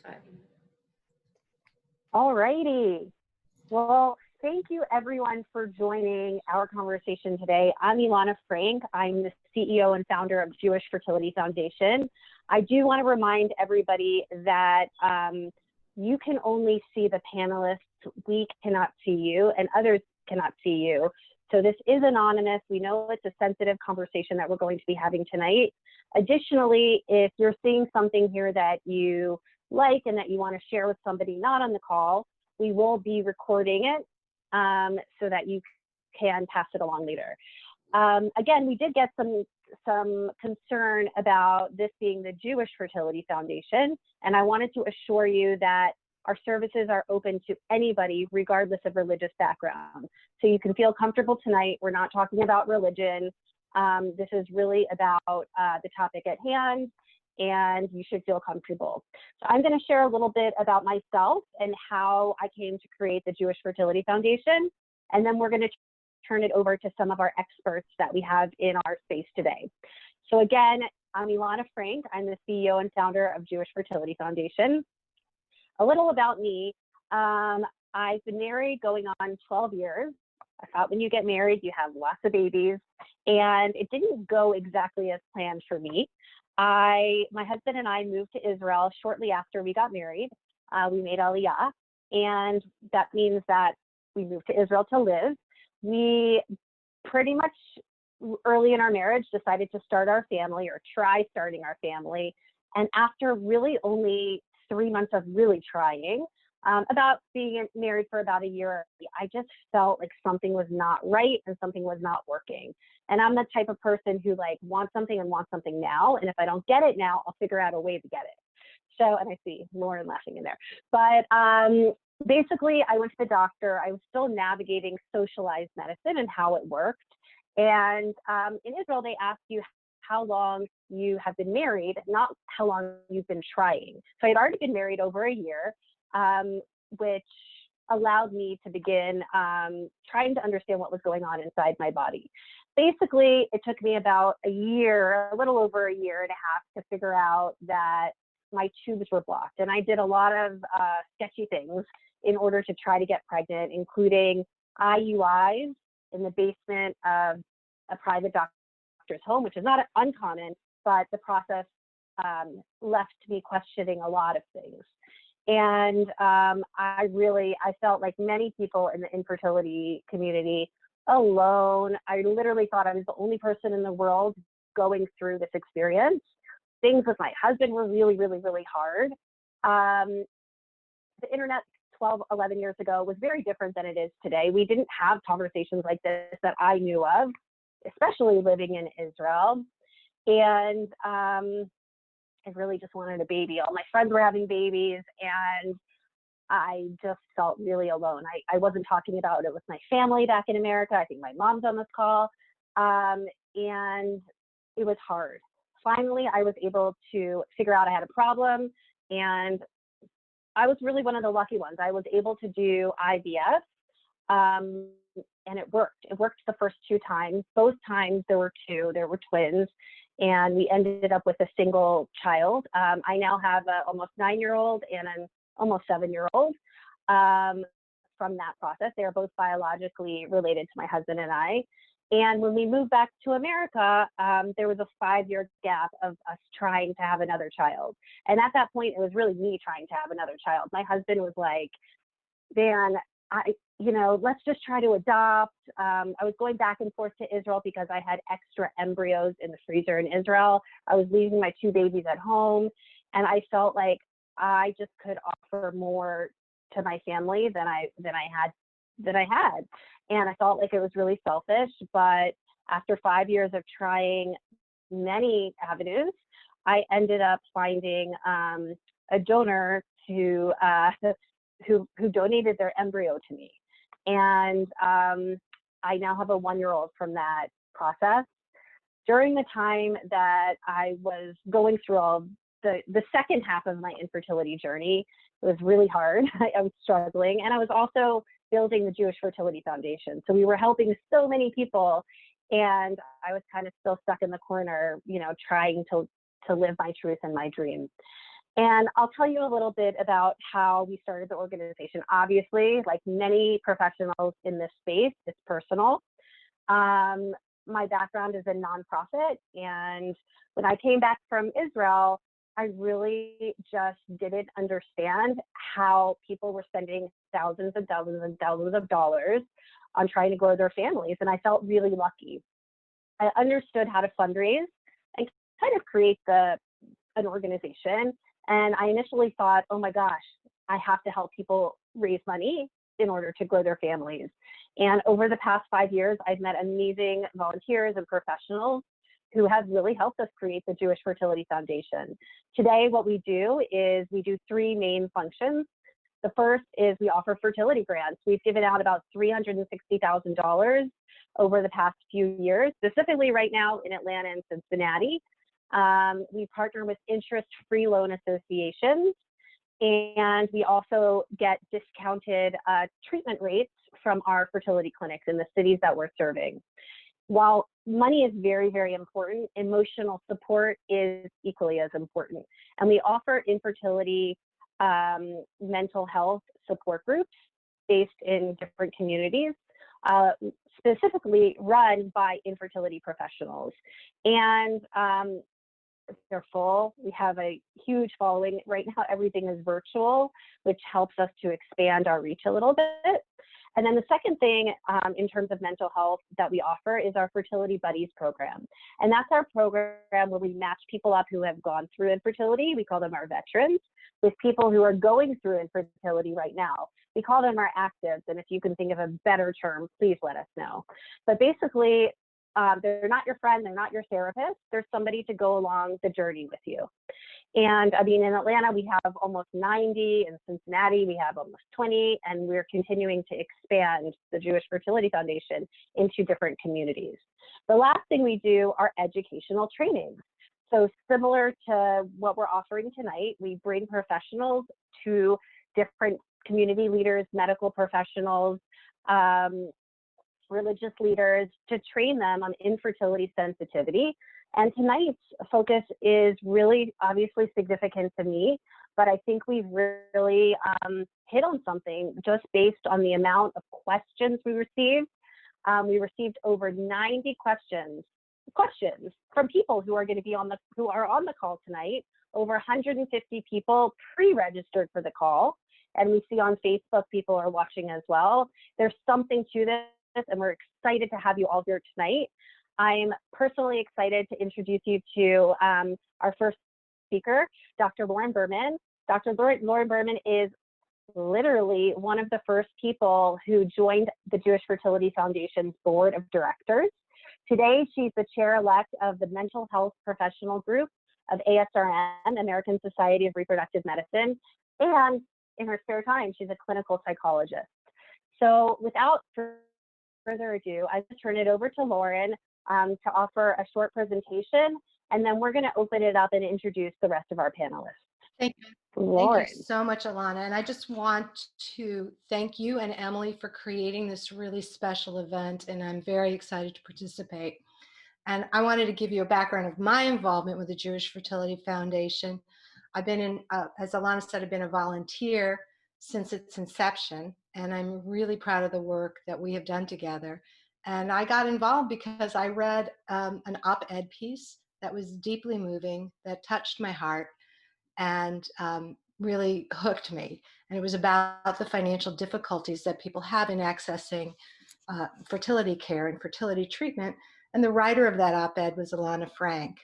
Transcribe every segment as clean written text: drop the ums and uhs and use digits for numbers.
time. All righty. Well, thank you everyone for joining our conversation today. I'm Ilana Frank. I'm the CEO and founder of Jewish Fertility Foundation. I do want to remind everybody that you can only see the panelists. We cannot see you, and others cannot see you. So this is anonymous. We know it's a sensitive conversation that we're going to be having tonight. Additionally, if you're seeing something here that you like and that you want to share with somebody not on the call, we will be recording it so that you can pass it along later. Again, we did get some concern about this being the Jewish Fertility Foundation, and I wanted to assure you that our services are open to anybody regardless of religious background. So you can feel comfortable tonight. We're not talking about religion. This is really about the topic at hand, and you should feel comfortable. So I'm going to share a little bit about myself and how I came to create the Jewish Fertility Foundation, and then we're going to turn it over to some of our experts that we have in our space today. So again, I'm Ilana Frank. I'm the CEO and founder of Jewish Fertility Foundation. A little about me. I've been married going on 12 years. I thought when you get married, you have lots of babies, and it didn't go exactly as planned for me. My husband and I moved to Israel shortly after we got married. We made Aliyah, and that means that we moved to Israel to live. We pretty much early in our marriage decided to start our family or try starting our family. And after really only 3 months of really trying, about being married for about a year, I just felt like something was not right and something was not working. And I'm the type of person who like wants something and wants something now. And if I don't get it now, I'll figure out a way to get it. So, and I see Lauren laughing in there. But basically, I went to the doctor. I was still navigating socialized medicine and how it worked. And in Israel, they ask you how long you have been married, not how long you've been trying. So I had already been married over a year, which allowed me to begin trying to understand what was going on inside my body. Basically, it took me about a year, a little over a year and a half to figure out that my tubes were blocked. And I did a lot of sketchy things in order to try to get pregnant, including IUIs in the basement of a private doctor's home, which is not uncommon, but the process left me questioning a lot of things. And I felt like many people in the infertility community alone. I literally thought I was the only person in the world going through this experience. Things with my husband were really, really, really hard. The internet 12, 11 years ago was very different than it is today. We didn't have conversations like this that I knew of, especially living in Israel. And I really just wanted a baby. All my friends were having babies, and I just felt really alone. I wasn't talking about it with my family back in America. I think my mom's on this call. And it was hard. Finally, I was able to figure out I had a problem, and I was really one of the lucky ones. I was able to do IVF, and it worked. It worked the first 2 times. Both times there were twins, and we ended up with a single child. I now have an almost 9-year-old and an almost 7-year-old from that process. They are both biologically related to my husband and I. And when we moved back to America, there was a 5-year gap of us trying to have another child. And at that point, it was really me trying to have another child. My husband was like, man, let's just try to adopt. I was going back and forth to Israel because I had extra embryos in the freezer in Israel. I was leaving my 2 babies at home, and I felt like I just could offer more to my family than I had. And I felt like it was really selfish. But after 5 years of trying many avenues, I ended up finding a donor who donated their embryo to me. And I now have a 1-year-old from that process. During the time that I was going through all the second half of my infertility journey, it was really hard. I was struggling, and I was also building the Jewish Fertility Foundation. So we were helping so many people, and I was kind of still stuck in the corner, trying to live my truth and my dream. And I'll tell you a little bit about how we started the organization. Obviously, like many professionals in this space, it's personal. My background is in nonprofit, and when I came back from Israel, I really just didn't understand how people were spending thousands and thousands and thousands of dollars on trying to grow their families, and I felt really lucky. I understood how to fundraise and kind of create an organization, and I initially thought, oh my gosh, I have to help people raise money in order to grow their families. And over the past 5 years, I've met amazing volunteers and professionals who have really helped us create the Jewish Fertility Foundation. Today, what we do is we do 3 main functions. The first is we offer fertility grants. We've given out about $360,000 over the past few years, specifically right now in Atlanta and Cincinnati. We partner with interest-free loan associations, and we also get discounted treatment rates from our fertility clinics in the cities that we're serving. While money is very, very important, emotional support is equally as important. And we offer infertility mental health support groups based in different communities, specifically run by infertility professionals. And they're full. We have a huge following. Right now, everything is virtual, which helps us to expand our reach a little bit. And then the second thing in terms of mental health that we offer is our Fertility Buddies program. And that's our program where we match people up who have gone through infertility. We call them our veterans, with people who are going through infertility right now. We call them our actives. And if you can think of a better term, please let us know. But basically, they're not your friend, they're not your therapist, they're somebody to go along the journey with you. And I mean, in Atlanta, we have almost 90, in Cincinnati, we have almost 20, and we're continuing to expand the Jewish Fertility Foundation into different communities. The last thing we do are educational trainings. So similar to what we're offering tonight, we bring professionals to different community leaders, medical professionals, religious leaders, to train them on infertility sensitivity. And tonight's focus is really obviously significant to me, but I think we've really hit on something just based on the amount of questions we received. We received over 90 questions from people who are going to be on the call tonight. Over 150 people pre-registered for the call, and we see on Facebook people are watching as well. There's something to this, and we're excited to have you all here tonight. I'm personally excited to introduce you to our first speaker, Dr. Lauren Berman. Dr. Lauren Berman is literally one of the first people who joined the Jewish Fertility Foundation's board of directors. Today, she's the chair-elect of the Mental Health Professional Group of ASRM, American Society of Reproductive Medicine, and in her spare time, she's a clinical psychologist. So without further ado, I just turn it over to Lauren to offer a short presentation, and then we're going to open it up and introduce the rest of our panelists. Thank you. Lauren. Thank you so much, Alana. And I just want to thank you and Emily for creating this really special event, and I'm very excited to participate. And I wanted to give you a background of my involvement with the Jewish Fertility Foundation. I've been as Alana said, I've been a volunteer since its inception, and I'm really proud of the work that we have done together. And I got involved because I read an op-ed piece that was deeply moving, that touched my heart, and really hooked me. And it was about the financial difficulties that people have in accessing fertility care and fertility treatment. And the writer of that op-ed was Alana Frank.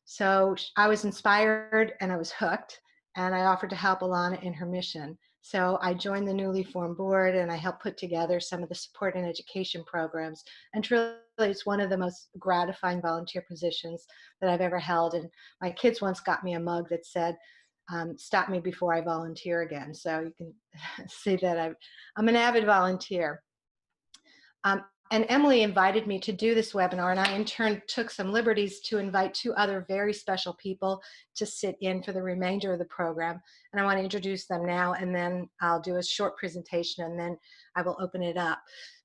So I was inspired and I was hooked, and I offered to help Alana in her mission. So I joined the newly formed board, and I helped put together some of the support and education programs. And truly, it's one of the most gratifying volunteer positions that I've ever held. And my kids once got me a mug that said, stop me before I volunteer again. So you can see that I'm an avid volunteer. And Emily invited me to do this webinar, and I in turn took some liberties to invite 2 other very special people to sit in for the remainder of the program. And I want to introduce them now, and then I'll do a short presentation, and then I will open it up.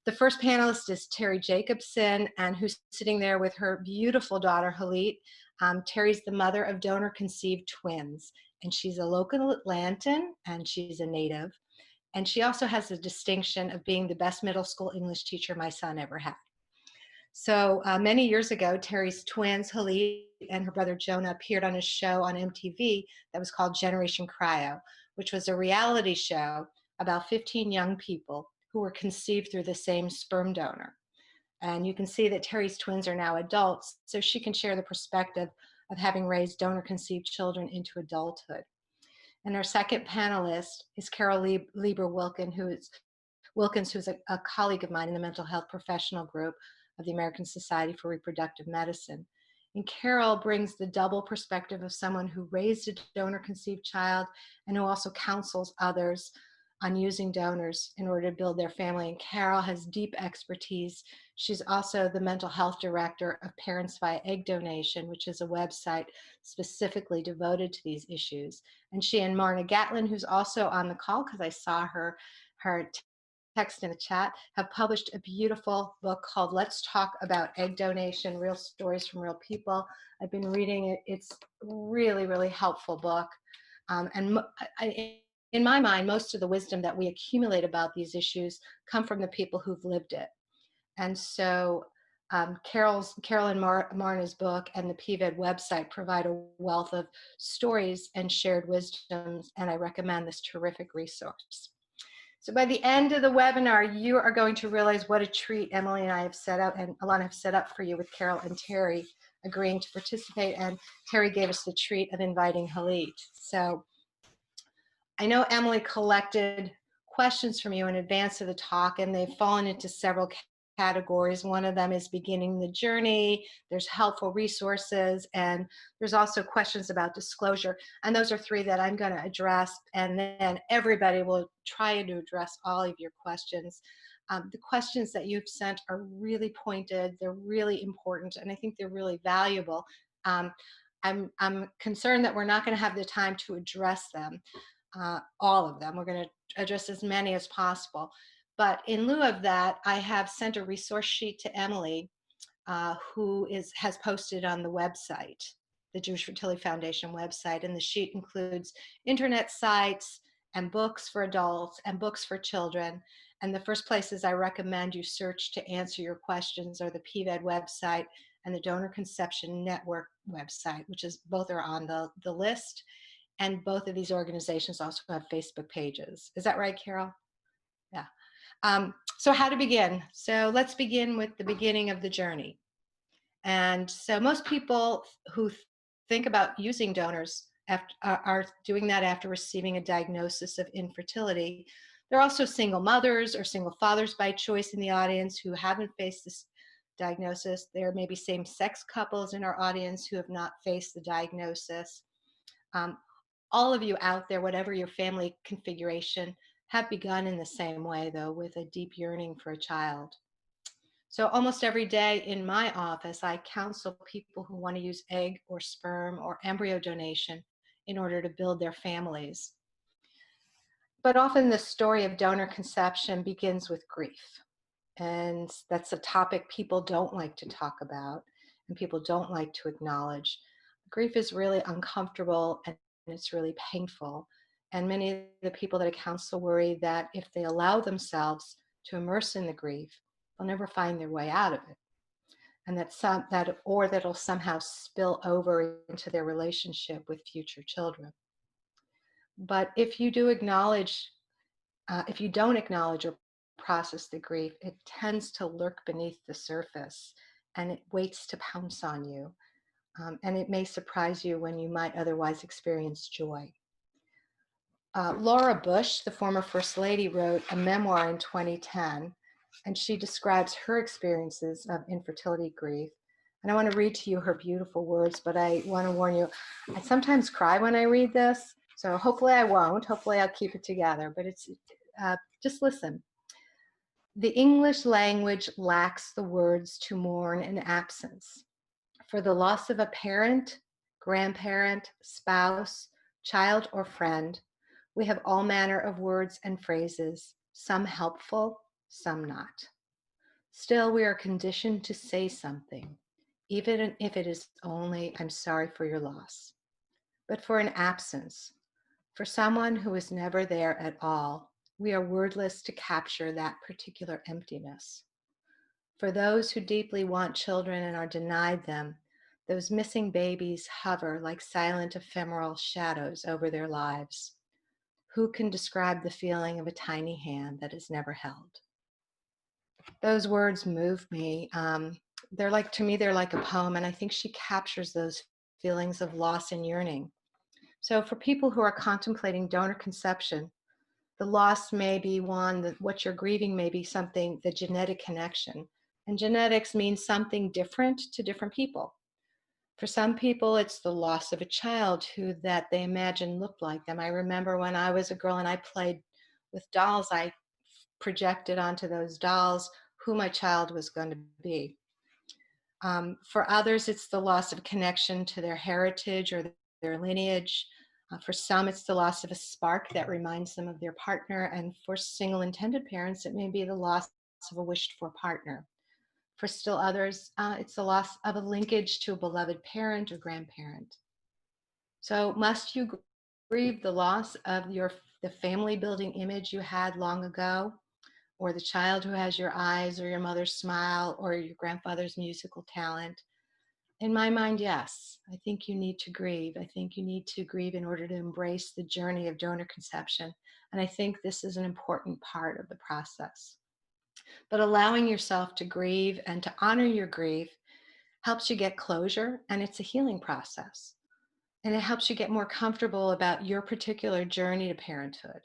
The first panelist is Terri Jacobson, and who's sitting there with her beautiful daughter, Hilit. Terri's the mother of donor-conceived twins, and she's a local Atlantan, and she's a native. And she also has the distinction of being the best middle school English teacher my son ever had. So many years ago, Terri's twins, Hilit and her brother Jonah, appeared on a show on MTV that was called Generation Cryo, which was a reality show about 15 young people who were conceived through the same sperm donor. And you can see that Terri's twins are now adults, so she can share the perspective of having raised donor conceived children into adulthood. And our second panelist is Carole LieberWilkins, who's a colleague of mine in the mental health professional group of the American Society for Reproductive Medicine. And Carole brings the double perspective of someone who raised a donor conceived child and who also counsels others on using donors in order to build their family. And Carole has deep expertise. She's also the mental health director of Parents via Egg Donation, which is a website specifically devoted to these issues. And she and Marna Gatlin, who's also on the call because I saw her text in the chat, have published a beautiful book called Let's Talk About Egg Donation, Real Stories from Real People. I've been reading it. It's really, really helpful book. In my mind, most of the wisdom that we accumulate about these issues come from the people who've lived it. And so Carole and Marna's book and the PVED website provide a wealth of stories and shared wisdoms, and I recommend this terrific resource. So by the end of the webinar, you are going to realize what a treat Emily and I have set up, and Alana have set up for you with Carole and Terri agreeing to participate, and Terri gave us the treat of inviting Hilit. So I know Emily collected questions from you in advance of the talk, and they've fallen into several categories. One of them is beginning the journey, there's helpful resources, and there's also questions about disclosure. And those are three that I'm going to address, and then everybody will try to address all of your questions. The questions that you've sent are really pointed, they're really important, and I think they're really valuable. I'm concerned that we're not going to have the time to address them, all of them. We're going to address as many as possible. But in lieu of that, I have sent a resource sheet to Emily, who has posted on the website, the Jewish Fertility Foundation website. And the sheet includes internet sites and books for adults and books for children. And the first places I recommend you search to answer your questions are the PVED website and the Donor Conception Network website, which is both are on the list. And both of these organizations also have Facebook pages. Is that right, Carole? Yeah. So how to begin? So let's begin with the beginning of the journey. And so most people who think about using donors are doing that after receiving a diagnosis of infertility. There are also single mothers or single fathers by choice in the audience who haven't faced this diagnosis. There may be same-sex couples in our audience who have not faced the diagnosis. All of you out there, whatever your family configuration, have begun in the same way, though, with a deep yearning for a child. So almost every day in my office, I counsel people who want to use egg or sperm or embryo donation in order to build their families. But often the story of donor conception begins with grief. And that's a topic people don't like to talk about and people don't like to acknowledge. Grief is really uncomfortable and it's really painful. And many of the people that I counsel worry that if they allow themselves to immerse in the grief, they'll never find their way out of it. And that'll somehow spill over into their relationship with future children. But if you don't acknowledge or process the grief, it tends to lurk beneath the surface and it waits to pounce on you. And it may surprise you when you might otherwise experience joy. Laura Bush, the former First Lady, wrote a memoir in 2010, and she describes her experiences of infertility grief. And I want to read to you her beautiful words, but I want to warn you, I sometimes cry when I read this, so hopefully I won't. Hopefully I'll keep it together, but just listen. The English language lacks the words to mourn an absence. For the loss of a parent, grandparent, spouse, child, or friend, we have all manner of words and phrases, some helpful, some not. Still, we are conditioned to say something, even if it is only, "I'm sorry for your loss." but for an absence, for someone who is never there at all. We are wordless to capture that particular emptiness. For those who deeply want children and are denied them, those missing babies hover like silent ephemeral shadows over their lives. Who can describe the feeling of a tiny hand that is never held? Those words move me. They're like, to me, they're like a poem, and I think she captures those feelings of loss and yearning. So for people who are contemplating donor conception, the loss may be one, that what you're grieving may be something, the genetic connection. And genetics means something different to different people. For some people, it's the loss of a child who that they imagine looked like them. I remember when I was a girl and I played with dolls, I projected onto those dolls who my child was going to be. For others, it's the loss of connection to their heritage or their lineage. For some, it's the loss of a spark that reminds them of their partner. And for single intended parents, it may be the loss of a wished for partner. For still others, it's the loss of a linkage to a beloved parent or grandparent. So must you grieve the loss of the family building image you had long ago, or the child who has your eyes or your mother's smile or your grandfather's musical talent? In my mind, yes. I think you need to grieve. I think you need to grieve in order to embrace the journey of donor conception. And I think this is an important part of the process. But allowing yourself to grieve and to honor your grief helps you get closure, and it's a healing process. And it helps you get more comfortable about your particular journey to parenthood.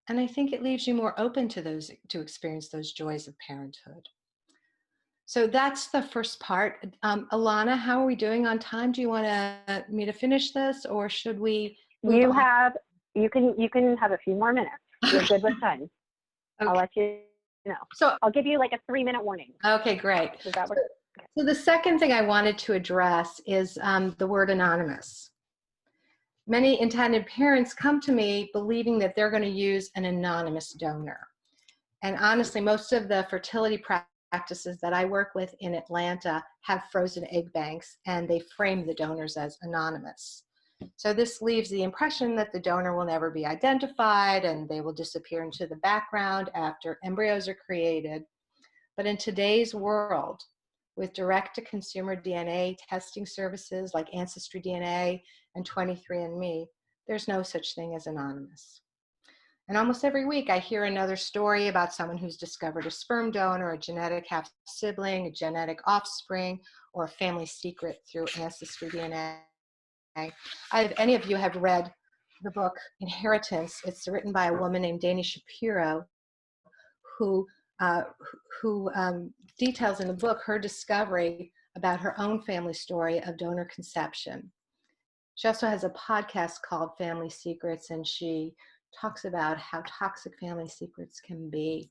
And I think it leaves you more open to experience those joys of parenthood. So that's the first part. Alana, how are we doing on time? Do you want me to finish this, or should we move on? You can have a few more minutes. You're good with time. Okay. I'll let you know. So I'll give you like a 3-minute warning. okay, great. Does that work? So the second thing I wanted to address is the word anonymous. Many intended parents come to me believing that they're going to use an anonymous donor. And honestly, most of the fertility practices that I work with in Atlanta have frozen egg banks, and they frame the donors as anonymous. So this leaves the impression that the donor will never be identified and they will disappear into the background after embryos are created. But in today's world, with direct-to-consumer DNA testing services like Ancestry DNA and 23andMe, there's no such thing as anonymous. And almost every week I hear another story about someone who's discovered a sperm donor, a genetic half-sibling, a genetic offspring, or a family secret through Ancestry DNA. If any of you have read the book Inheritance, it's written by a woman named Dani Shapiro, who details in the book her discovery about her own family story of donor conception. She also has a podcast called Family Secrets, and she talks about how toxic family secrets can be.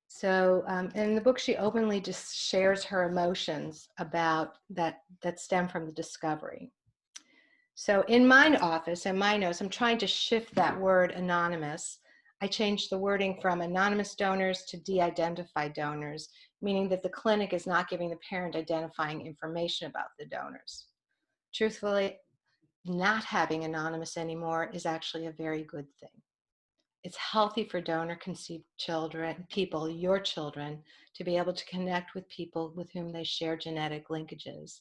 So in the book, she openly just shares her emotions about that stem from the discovery. So in my office and my notes, I'm trying to shift that word anonymous. I changed the wording from anonymous donors to de-identified donors, meaning that the clinic is not giving the parent identifying information about the donors. Truthfully, not having anonymous anymore is actually a very good thing. It's healthy for donor conceived people, your children, to be able to connect with people with whom they share genetic linkages.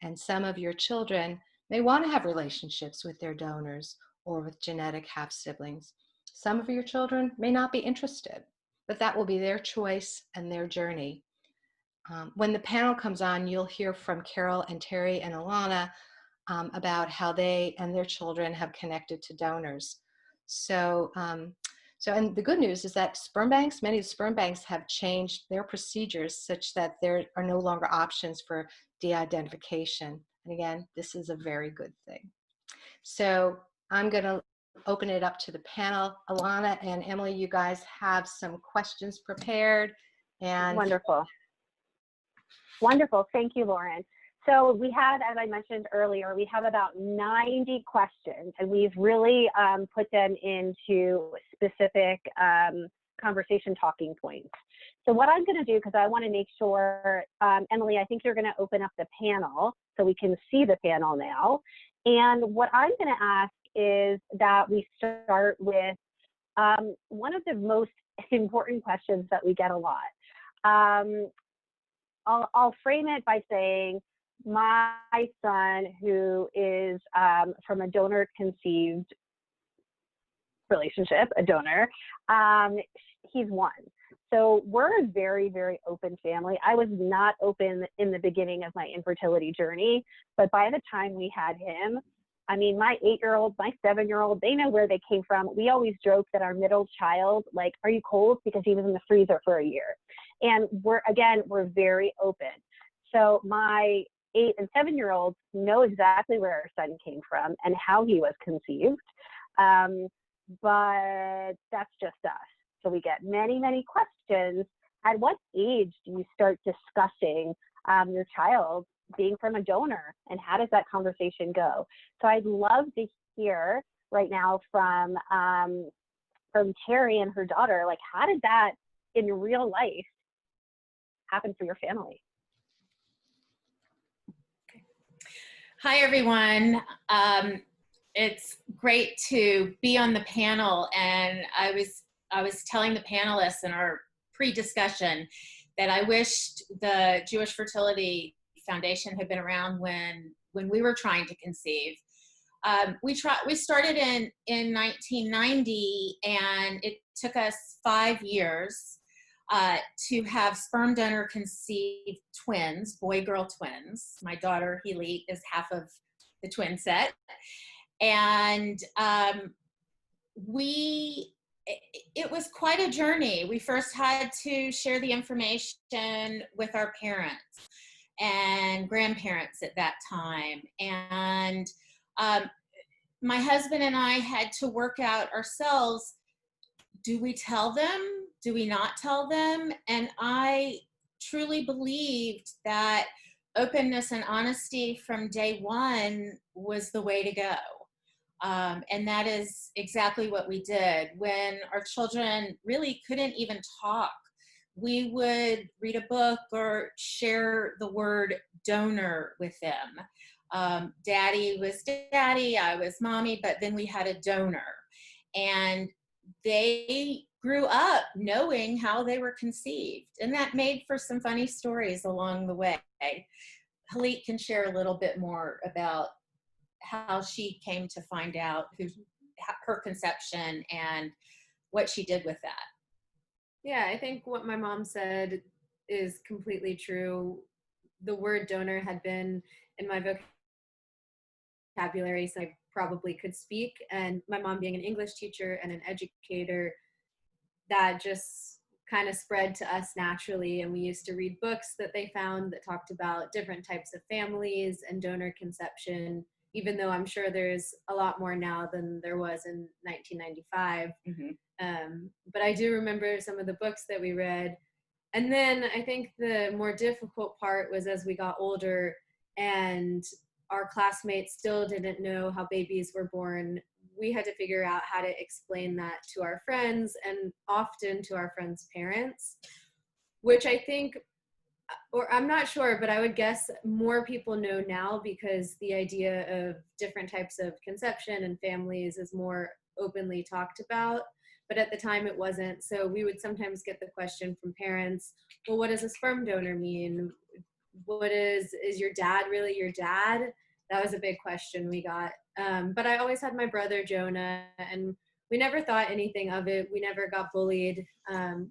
And some of your children may want to have relationships with their donors or with genetic half-siblings. Some of your children may not be interested, but that will be their choice and their journey. When the panel comes on, you'll hear from Carole and Terri and Alana about how they and their children have connected to donors. And the good news is that many of the sperm banks have changed their procedures such that there are no longer options for de-identification. And again, this is a very good thing. So I'm going to open it up to the panel. Alana and Emily, you guys have some questions prepared. And Wonderful. Wonderful. Thank you, Lauren. So we had, as I mentioned earlier, we have about 90 questions, and we've really put them into specific conversation talking points. So what I'm going to do, because I want to make sure, Emily, I think you're going to open up the panel so we can see the panel now. And what I'm going to ask is that we start with one of the most important questions that we get a lot. I'll frame it by saying, my son, who is from a donor conceived relationship, a donor, he's one. So we're a very, very open family. I was not open in the beginning of my infertility journey, but by the time we had him, I mean, my 8-year-old, my 7-year-old, they know where they came from. We always joke that our middle child, like, are you cold? Because he was in the freezer for a year. And we're very open. So my 8 and 7-year-olds know exactly where our son came from and how he was conceived. But that's just us. So we get many, many questions. At what age do you start discussing your child being from a donor, and how does that conversation go? So I'd love to hear right now from Terri and her daughter, like, how did that in real life happen for your family? Hi, everyone. It's great to be on the panel, and I was telling the panelists in our pre-discussion that I wished the Jewish Fertility Foundation had been around when we were trying to conceive. We started in 1990, and it took us 5 years to have sperm donor conceived twins, boy-girl twins. My daughter Hilit is half of the twin set. And it was quite a journey. We first had to share the information with our parents and grandparents at that time. And my husband and I had to work out ourselves, do we tell them? Do we not tell them? And I truly believed that openness and honesty from day one was the way to go. And that is exactly what we did. When our children really couldn't even talk, we would read a book or share the word donor with them. Daddy was daddy, I was mommy, but then we had a donor. And they grew up knowing how they were conceived. And that made for some funny stories along the way. Hilit can share a little bit more about how she came to find out her conception and what she did with that. Yeah, I think what my mom said is completely true. The word donor had been in my vocabulary, so I probably could speak. And my mom being an English teacher and an educator, that just kind of spread to us naturally. And we used to read books that they found that talked about different types of families and donor conception, even though I'm sure there's a lot more now than there was in 1995. Mm-hmm. But I do remember some of the books that we read. And then I think the more difficult part was as we got older and our classmates still didn't know how babies were born, we had to figure out how to explain that to our friends and often to our friends' parents, which I think, or I'm not sure, but I would guess more people know now because the idea of different types of conception and families is more openly talked about. But at the time it wasn't. So we would sometimes get the question from parents, well, what does a sperm donor mean? What is your dad really your dad? That was a big question we got. But I always had my brother Jonah, and we never thought anything of it. We never got bullied,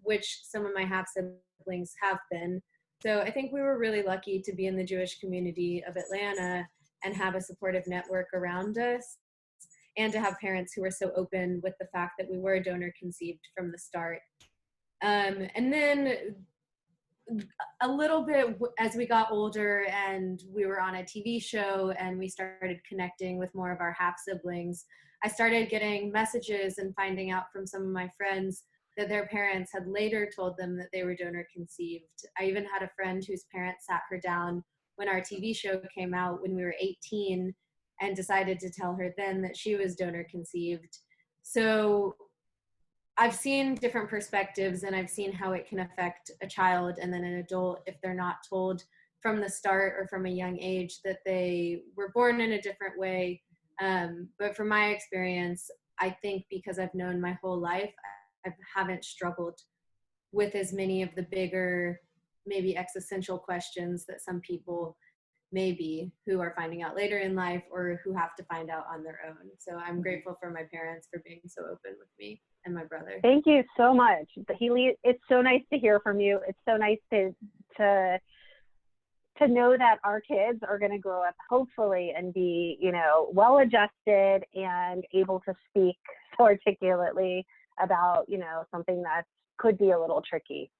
which some of my half siblings have been. So I think we were really lucky to be in the Jewish community of Atlanta and have a supportive network around us, and to have parents who were so open with the fact that we were donor conceived from the start. And then a little bit as we got older and we were on a TV show and we started connecting with more of our half siblings, I started getting messages and finding out from some of my friends that their parents had later told them that they were donor conceived. I even had a friend whose parents sat her down when our TV show came out when we were 18 and decided to tell her then that she was donor conceived. So I've seen different perspectives, and I've seen how it can affect a child and then an adult if they're not told from the start or from a young age that they were born in a different way. But from my experience, I think because I've known my whole life, I haven't struggled with as many of the bigger, maybe existential questions that some people maybe who are finding out later in life or who have to find out on their own. So I'm grateful for my parents for being so open with me and my brother. Thank you so much. Hilit, it's so nice to hear from you. It's so nice to know that our kids are going to grow up hopefully and be, you know, well adjusted and able to speak so articulately about, you know, something that could be a little tricky.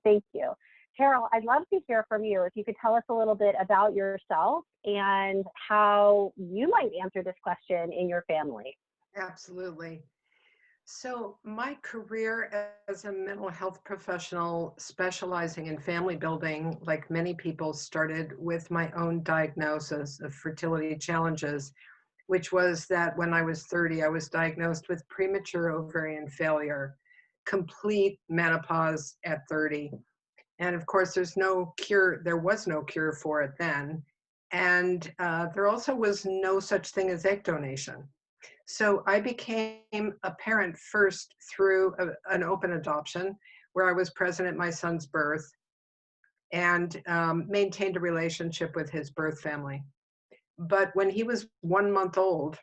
Thank you. Carole, I'd love to hear from you. If you could tell us a little bit about yourself and how you might answer this question in your family. Absolutely. So my career as a mental health professional specializing in family building, like many people, started with my own diagnosis of fertility challenges, which was that when I was 30, I was diagnosed with premature ovarian failure, complete menopause at 30. And of course, there was no cure for it then. And there also was no such thing as egg donation. So I became a parent first through an open adoption where I was present at my son's birth and maintained a relationship with his birth family. But when he was 1 month old,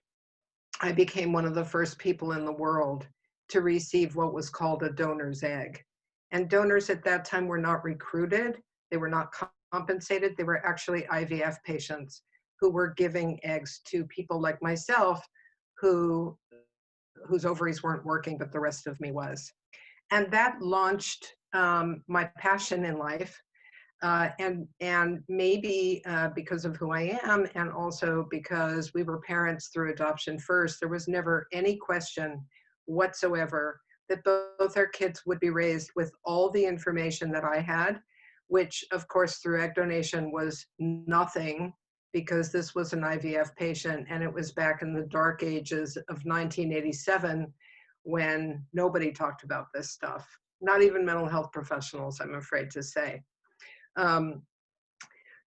I became one of the first people in the world to receive what was called a donor's egg. And donors at that time were not recruited, they were not compensated, they were actually IVF patients who were giving eggs to people like myself whose ovaries weren't working, but the rest of me was. And that launched my passion in life. And maybe because of who I am, and also because we were parents through adoption first, there was never any question whatsoever that both our kids would be raised with all the information that I had, which of course through egg donation was nothing, because this was an IVF patient and it was back in the dark ages of 1987 when nobody talked about this stuff, not even mental health professionals, I'm afraid to say.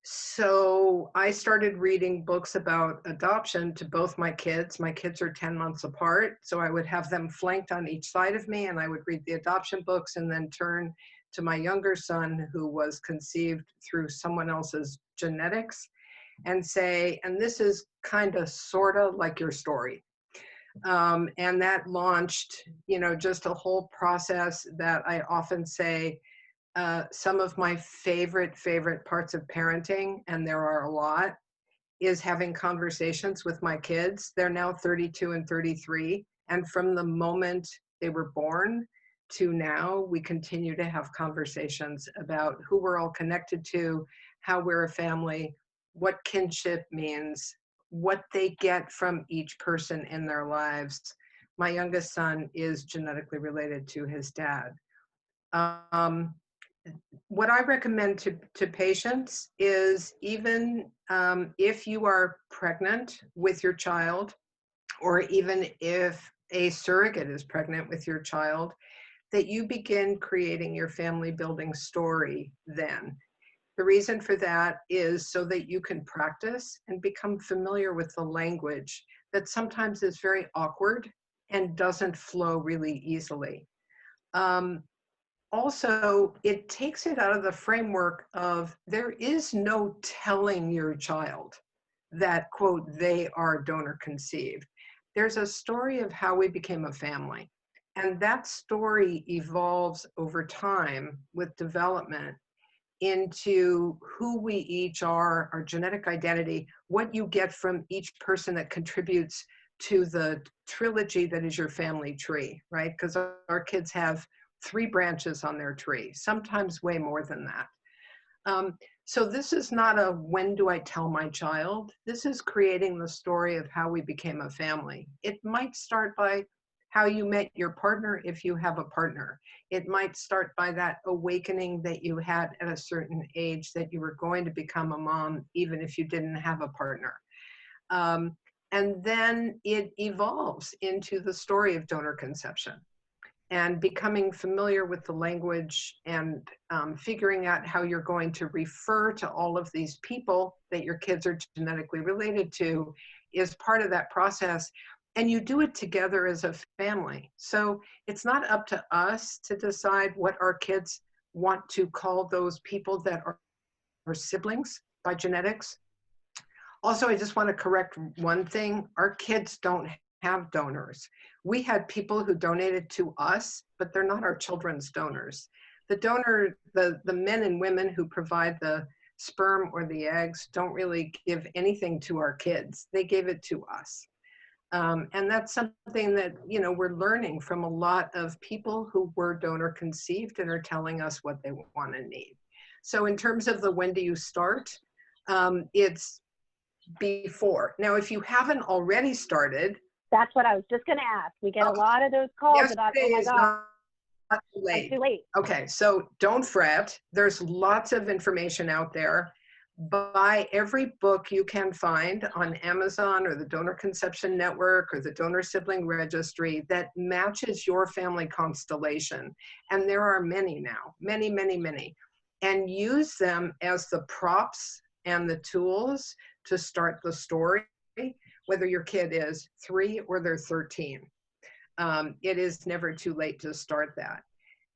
So I started reading books about adoption to both my kids. My kids are 10 months apart, so I would have them flanked on each side of me, and I would read the adoption books and then turn to my younger son, who was conceived through someone else's genetics, and say, and this is kind of sort of like your story. And that launched, you know, just a whole process that I often say, some of my favorite parts of parenting, and there are a lot, is having conversations with my kids. They're now 32 and 33. And from the moment they were born to now, we continue to have conversations about who we're all connected to, how we're a family, what kinship means, what they get from each person in their lives. My youngest son is genetically related to his dad. What I recommend to patients is, even if you are pregnant with your child, or even if a surrogate is pregnant with your child, that you begin creating your family building story then. The reason for that is so that you can practice and become familiar with the language that sometimes is very awkward and doesn't flow really easily. Also, it takes it out of the framework of there is no telling your child that, quote, they are donor conceived. There's a story of how we became a family. And that story evolves over time with development into who we each are, our genetic identity, what you get from each person that contributes to the trilogy that is your family tree, right? Because our kids have 3 branches on their tree, sometimes way more than that. So this is not a when do I tell my child? This is creating the story of how we became a family. It might start by how you met your partner if you have a partner. It might start by that awakening that you had at a certain age that you were going to become a mom even if you didn't have a partner. And then it evolves into the story of donor conception. and becoming familiar with the language and figuring out how you're going to refer to all of these people that your kids are genetically related to is part of that process. And you do it together as a family. So it's not up to us to decide what our kids want to call those people that are siblings by genetics. Also, I just want to correct one thing. Our kids don't have donors. We had people who donated to us, but they're not our children's donors. The donor, the men and women who provide the sperm or the eggs don't really give anything to our kids. They gave it to us. And that's something that, you know, we're learning from a lot of people who were donor conceived and are telling us what they want and need. So in terms of the when do you start, it's before. Now, if you haven't already started, That's what I was just going to ask. We get a lot of those calls about, oh my God, not too late. it's too late. Okay, so don't fret. There's lots of information out there. Buy every book you can find on Amazon or the Donor Conception Network or the Donor Sibling Registry that matches your family constellation. And there are many now, many, many, many. And use them as the props and the tools to start the story, whether your kid is 3 or they're 13. It is never too late to start that.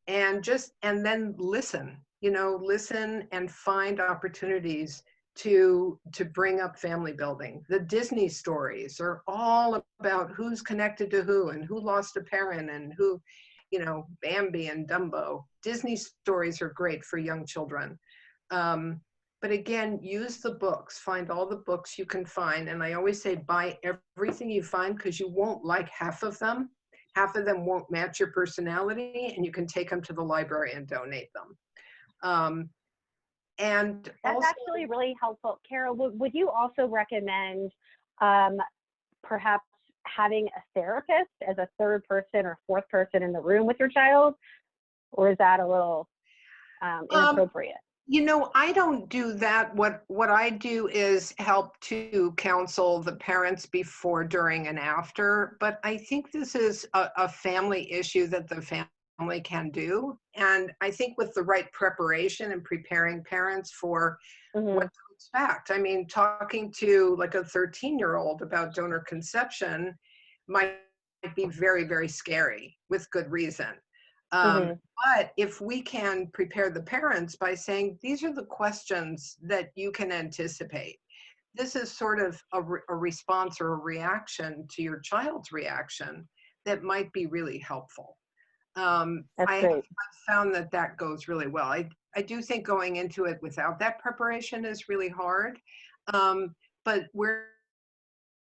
And then listen, you know, listen and find opportunities to bring up family building. The Disney stories are all about who's connected to who and who lost a parent and who, you know, Bambi and Dumbo. Disney stories are great for young children. But again, use the books, find all the books you can find. And I always say, buy everything you find because you won't like half of them. Half of them won't match your personality and you can take them to the library and donate them. And That's also, actually really helpful. Carole, would you also recommend perhaps having a therapist as a third person or fourth person in the room with your child? Or is that a little inappropriate? You know, I don't do that. What I do is help to counsel the parents before, during, and after. But I think this is a family issue that the family can do. And I think with the right preparation and preparing parents for what to expect. I mean, talking to like a 13-year-old about donor conception might be very, very scary with good reason. But if we can prepare the parents by saying, these are the questions that you can anticipate. This is sort of a response or a reaction to your child's reaction that might be really helpful. I found that goes really well. I do think going into it without that preparation is really hard, but we're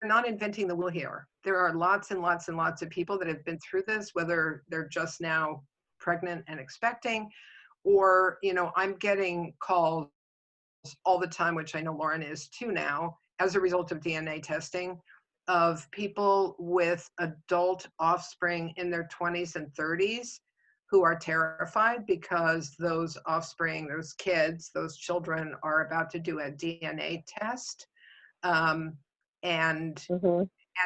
not inventing the wheel here. There are lots and lots and lots of people that have been through this, whether they're just now pregnant and expecting, or, you know, I'm getting calls all the time, which I know Lauren is too now, as a result of DNA testing, of people with adult offspring in their 20s and 30s who are terrified because those offspring, those kids, those children are about to do a DNA test. And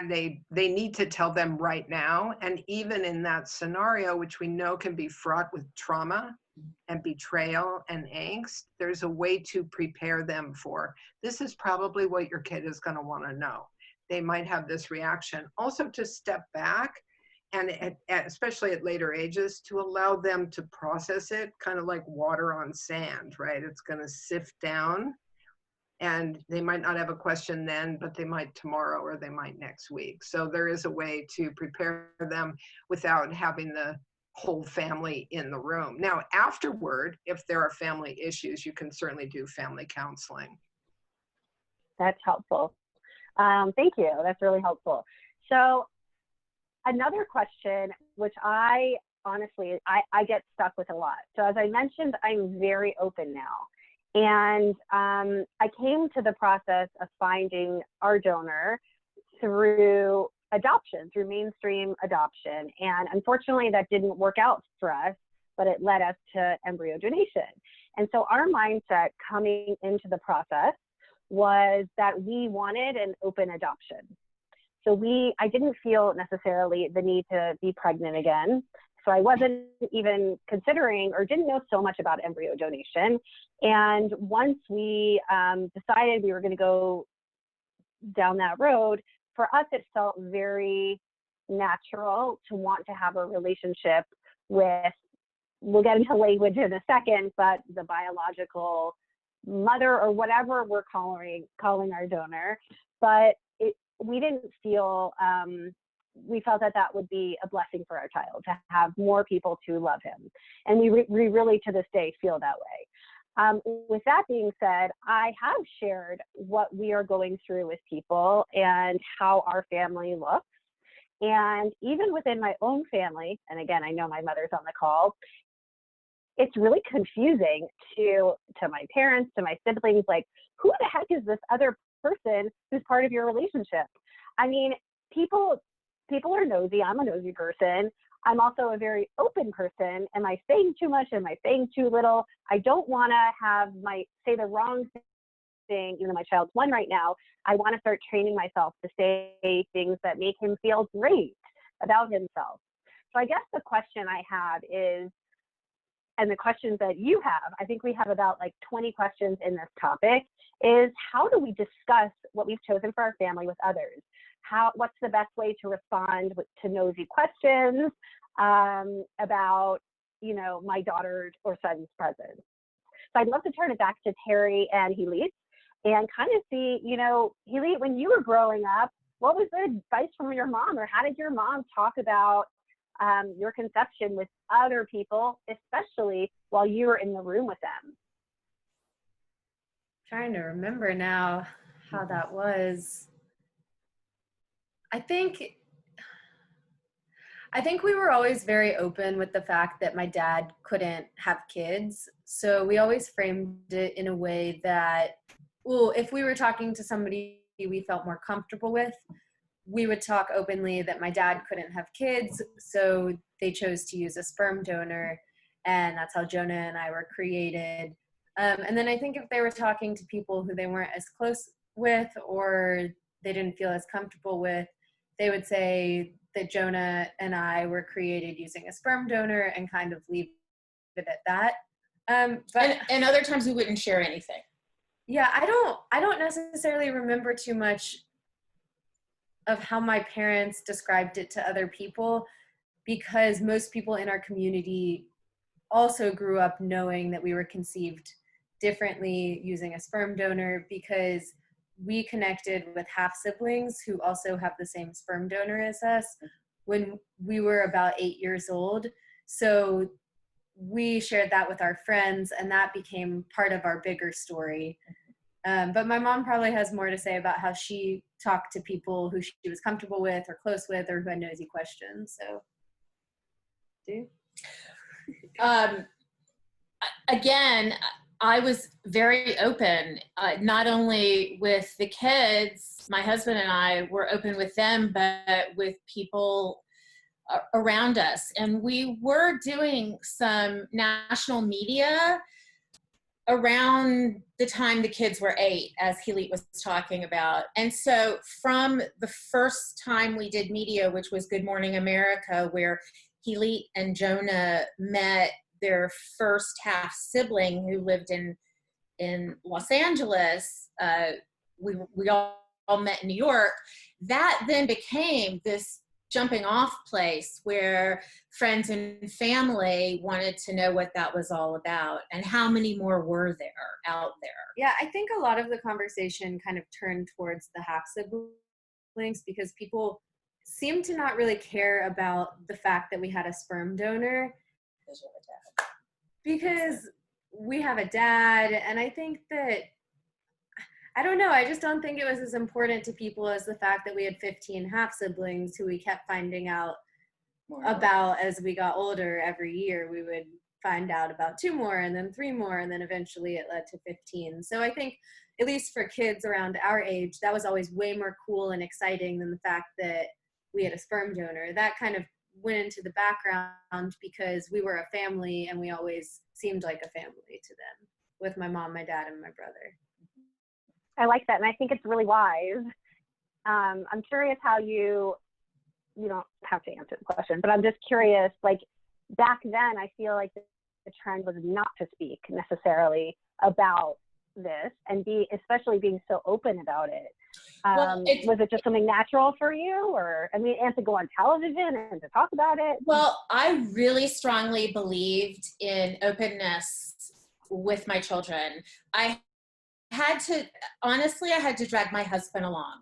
they need to tell them right now. And even in that scenario, which we know can be fraught with trauma and betrayal and angst, there's a way to prepare them for, this is probably what your kid is going to want to know. They might have this reaction. Also to step back, and especially at later ages, to allow them to process it, kind of like water on sand, right? It's going to sift down. And they might not have a question then, but they might tomorrow or they might next week. So there is a way to prepare them without having the whole family in the room. Now, afterward, if there are family issues, you can certainly do family counseling. That's helpful. Thank you. That's really helpful. So another question, which I honestly get stuck with a lot. So as I mentioned, I'm very open now. And I came to the process of finding our donor through adoption, through mainstream adoption. And unfortunately, that didn't work out for us, but it led us to embryo donation. And so our mindset coming into the process was that we wanted an open adoption. So I didn't feel necessarily the need to be pregnant again. So I wasn't even considering or didn't know so much about embryo donation. And once we decided we were going to go down that road, for us, it felt very natural to want to have a relationship with, we'll get into language in a second, but the biological mother or whatever we're calling our donor. But we didn't feel, we felt that that would be a blessing for our child to have more people to love him. And we really to this day feel that way. With that being said, I have shared what we are going through with people and how our family looks. And even within my own family, and again, I know my mother's on the call, it's really confusing to my parents, to my siblings, like, who the heck is this other person who's part of your relationship? I mean, people are nosy. I'm a nosy person. I'm also a very open person. Am I saying too much? Am I saying too little? I don't want to say the wrong thing. You know, my child's 1 right now. I want to start training myself to say things that make him feel great about himself. So I guess the question I have is, and the questions that you have, I think we have about like 20 questions in this topic, is how do we discuss what we've chosen for our family with others? What's the best way to respond to nosy questions about, you know, my daughter or son's presence? So I'd love to turn it back to Terri and Hilit and kind of see, you know, Hilit, when you were growing up, what was the advice from your mom, or how did your mom talk about your conception with other people, especially while you were in the room with them? Trying to remember now how that was. I think we were always very open with the fact that my dad couldn't have kids. So we always framed it in a way that, well, if we were talking to somebody we felt more comfortable with, we would talk openly that my dad couldn't have kids, so they chose to use a sperm donor, and that's how Jonah and I were created. And then I think if they were talking to people who they weren't as close with or they didn't feel as comfortable with, they would say that Jonah and I were created using a sperm donor and kind of leave it at that. But and other times we wouldn't share anything. Yeah, I don't necessarily remember too much of how my parents described it to other people, because most people in our community also grew up knowing that we were conceived differently using a sperm donor, because we connected with half siblings who also have the same sperm donor as us when we were about 8 years old. So we shared that with our friends, and that became part of our bigger story. But my mom probably has more to say about how she talked to people who she was comfortable with or close with or who had nosy questions. So, Again, I was very open, not only with the kids. My husband and I were open with them, but with people around us. And we were doing some national media around the time the kids were 8, as Hilit was talking about. And so from the first time we did media, which was Good Morning America, where Hilit and Jonah met their first half sibling who lived in Los Angeles, we all met in New York. That then became this jumping off place where friends and family wanted to know what that was all about and how many more were there out there. Yeah, I think a lot of the conversation kind of turned towards the half siblings, because people seemed to not really care about the fact that we had a sperm donor, because we have a dad. And I think that, I don't know, I just don't think it was as important to people as the fact that we had 15 half siblings who we kept finding out about as we got older. Every year we would find out about 2 more and then 3 more, and then eventually it led to 15. So I think, at least for kids around our age, that was always way more cool and exciting than the fact that we had a sperm donor. That kind of went into the background because we were a family and we always seemed like a family to them, with my mom, my dad, and my brother. I like that, and I think it's really wise. I'm curious how you don't have to answer the question, but I'm just curious, like, back then, I feel like the trend was not to speak necessarily about this and especially being so open about it. Was it just something natural for you, or, I mean, and to go on television and to talk about it? Well, I really strongly believed in openness with my children. I had to drag my husband along.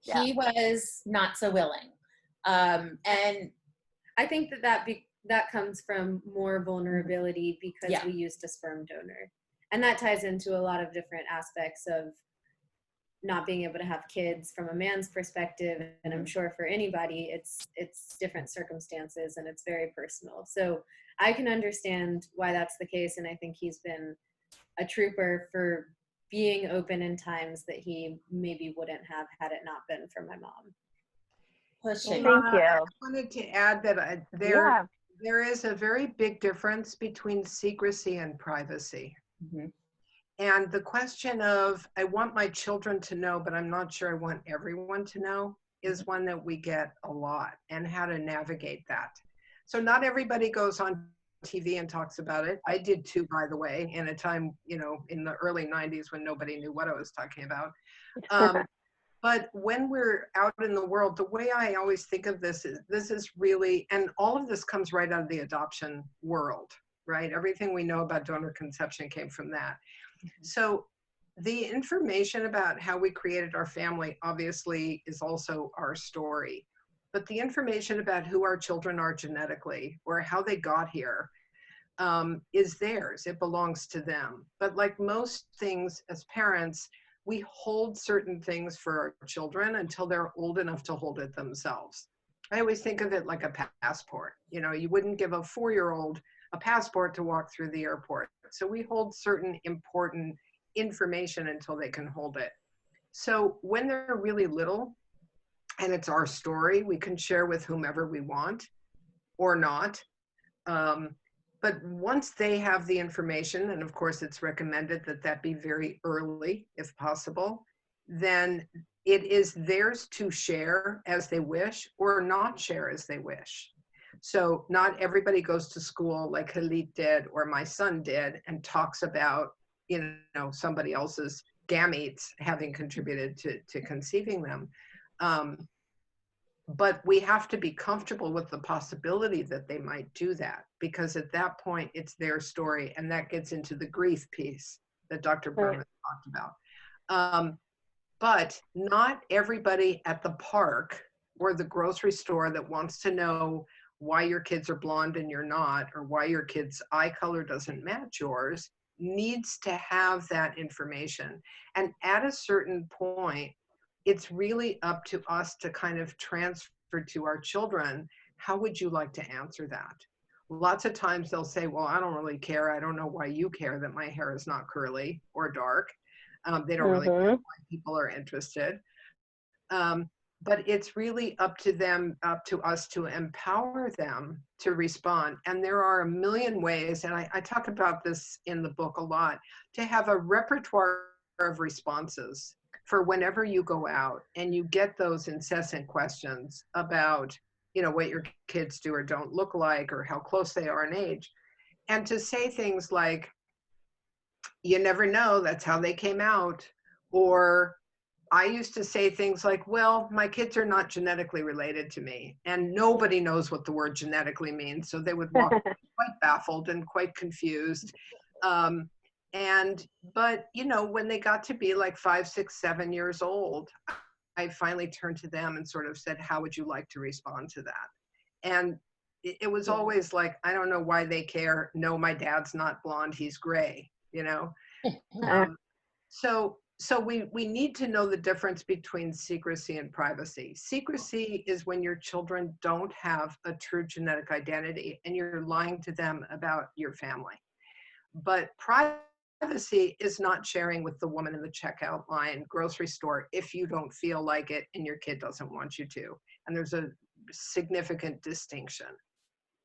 Yeah. He was not so willing. And I think that comes from more vulnerability because we used a sperm donor. And that ties into a lot of different aspects of not being able to have kids from a man's perspective. And I'm sure for anybody, it's different circumstances and it's very personal. So I can understand why that's the case. And I think he's been a trooper for being open in times that he maybe wouldn't have had it not been for my mom. pushing. Thank you. I wanted to add that there is a very big difference between secrecy and privacy. Mm-hmm. And the question of, I want my children to know, but I'm not sure I want everyone to know, is one that we get a lot, and how to navigate that. So not everybody goes on TV and talks about it. I did too, by the way, in a time, in the early 90s when nobody knew what I was talking about. But when we're out in the world, the way I always think of this is really, and all of this comes right out of the adoption world, right? Everything we know about donor conception came from that. So the information about how we created our family obviously is also our story. But the information about who our children are genetically or how they got here is theirs. It belongs to them. But like most things as parents, we hold certain things for our children until they're old enough to hold it themselves. I always think of it like a passport. You wouldn't give a 4-year-old a passport to walk through the airport. So we hold certain important information until they can hold it. So when they're really little and it's our story, we can share with whomever we want or not. But once they have the information, and of course it's recommended that be very early if possible, then it is theirs to share as they wish or not share as they wish. So not everybody goes to school like Hilit did or my son did and talks about, somebody else's gametes having contributed to conceiving them. But we have to be comfortable with the possibility that they might do that, because at that point it's their story, and that gets into the grief piece that Dr. Berman talked about. But not everybody at the park or the grocery store that wants to know why your kids are blonde and you're not, or why your kid's eye color doesn't match yours, needs to have that information. And at a certain point, it's really up to us to kind of transfer to our children, how would you like to answer that? Lots of times they'll say, well, I don't really care. I don't know why you care that my hair is not curly or dark. They don't really care why people are interested. But it's really up to us to empower them to respond. And there are a million ways, and I talk about this in the book a lot, to have a repertoire of responses for whenever you go out and you get those incessant questions about, what your kids do or don't look like or how close they are in age. And to say things like, you never know, that's how they came out. Or I used to say things like, well, my kids are not genetically related to me. And nobody knows what the word genetically means. So they would walk quite baffled and quite confused. But when they got to be like 5, 6, 7 years old, I finally turned to them and sort of said, how would you like to respond to that? And it was always like, I don't know why they care. No, my dad's not blonde, he's gray, So we need to know the difference between secrecy and privacy. Secrecy is when your children don't have a true genetic identity and you're lying to them about your family. But privacy is not sharing with the woman in the checkout line, grocery store, if you don't feel like it and your kid doesn't want you to. And there's a significant distinction.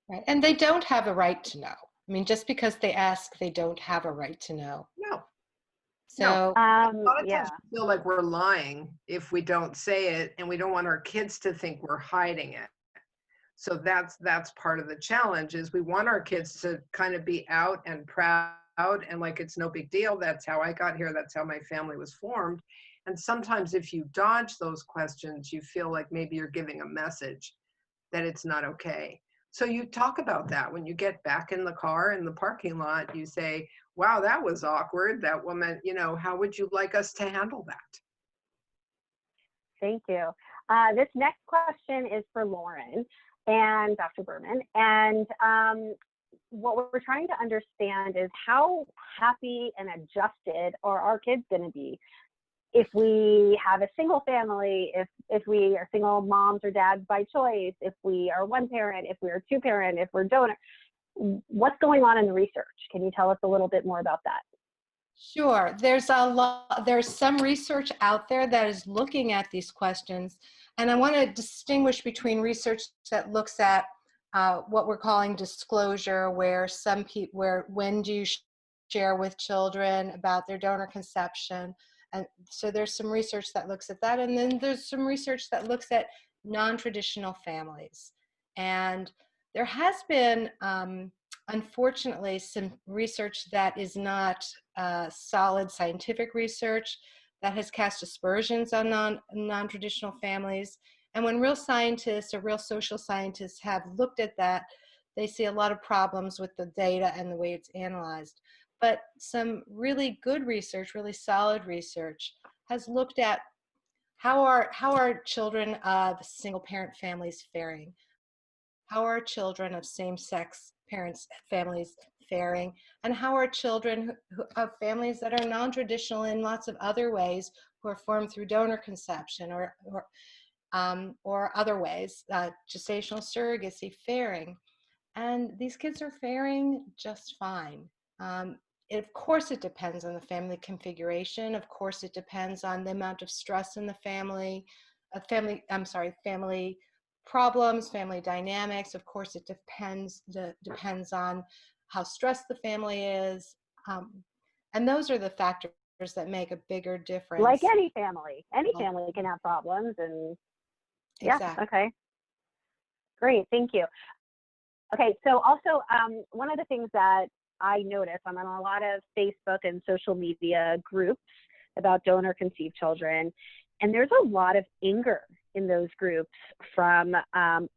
Right. And they don't have a right to know. I mean, just because they ask, they don't have a right to know. No. So a lot of times we feel like we're lying if we don't say it, and we don't want our kids to think we're hiding it. So that's part of the challenge, is we want our kids to kind of be out and proud and like it's no big deal. That's how I got here. That's how my family was formed. And sometimes if you dodge those questions, you feel like maybe you're giving a message that it's not okay. So you talk about that when you get back in the car in the parking lot. You say, wow, that was awkward. That woman, how would you like us to handle that? Thank you. This next question is for Lauren and Dr. Berman. And what we're trying to understand is how happy and adjusted are our kids going to be if we have a single family, if we are single moms or dads by choice, if we are one parent, if we are two parent, if we're donor. What's going on in the research? Can you tell us a little bit more about that? Sure. There's some research out there that is looking at these questions. And I want to distinguish between research that looks at what we're calling disclosure, where when do you share with children about their donor conception. And so there's some research that looks at that. And then there's some research that looks at non-traditional families. And there has been, unfortunately, some research that is not solid scientific research that has cast aspersions on non-traditional families. And when real scientists or real social scientists have looked at that, they see a lot of problems with the data and the way it's analyzed. But some really good research, really solid research, has looked at how are children of single parent families faring? How are children of same-sex parents, families faring? And how are children of families that are non-traditional in lots of other ways, who are formed through donor conception or other ways, gestational surrogacy, faring? And these kids are faring just fine. Of course, it depends on the family configuration. Of course, it depends on the amount of stress in the family, family problems, family dynamics. Of course, it depends on how stressed the family is. And those are the factors that make a bigger difference. Like any family can have problems. And exactly. Yeah, okay. Great, thank you. Okay, so also one of the things that I noticed, I'm on a lot of Facebook and social media groups about donor conceived children, and there's a lot of anger in those groups from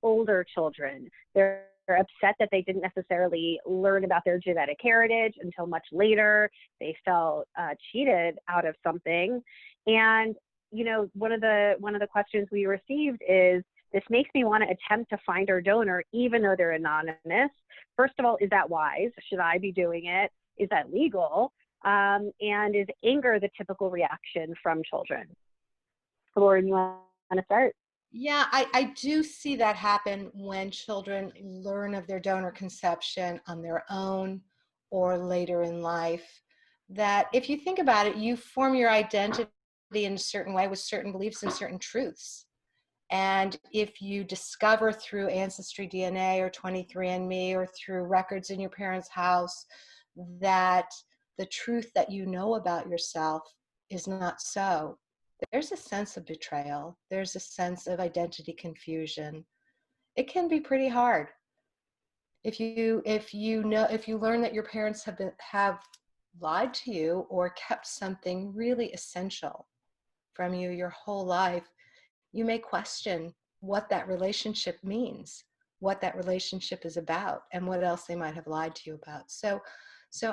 older children. They're upset that they didn't necessarily learn about their genetic heritage until much later. They felt cheated out of something. And one of the questions we received is, this makes me want to attempt to find our donor even though they're anonymous. First of all, is that wise? Should I be doing it? Is that legal? And is anger the typical reaction from children? Lauren, you want to start? Yeah, I do see that happen when children learn of their donor conception on their own or later in life. That if you think about it, you form your identity in a certain way with certain beliefs and certain truths. And if you discover through Ancestry DNA or 23andMe or through records in your parents' house that the truth that you know about yourself is not so, there's a sense of betrayal. There's a sense of identity confusion. It can be pretty hard. If you learn that your parents have lied to you or kept something really essential from you your whole life, you may question what that relationship means, what that relationship is about, and what else they might have lied to you about. So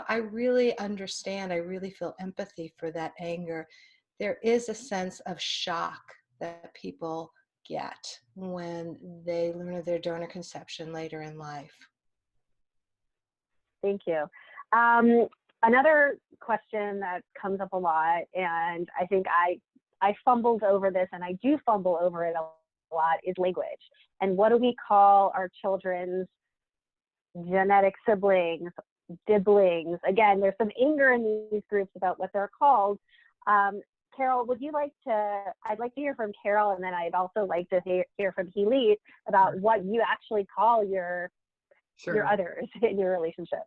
I really understand, I really feel empathy for that anger. There is a sense of shock that people get when they learn of their donor conception later in life. Thank you. Another question that comes up a lot, and I think I fumbled over this, and I do fumble over it a lot, is language. And what do we call our children's genetic siblings, siblings? Again, there's some anger in these groups about what they're called. Carole, I'd like to hear from Carole, and then I'd also like to hear from Hilit about what you actually call your others in your relationship.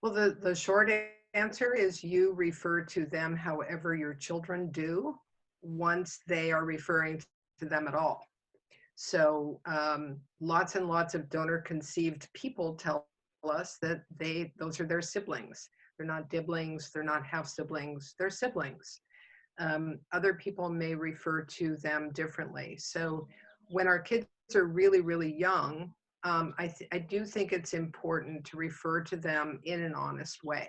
Well, the short answer is you refer to them however your children do, once they are referring to them at all. So lots and lots of donor-conceived people tell us that those are their siblings. They're not dibblings, they're not half-siblings, they're siblings. Other people may refer to them differently. So when our kids are really, really young, I do think it's important to refer to them in an honest way.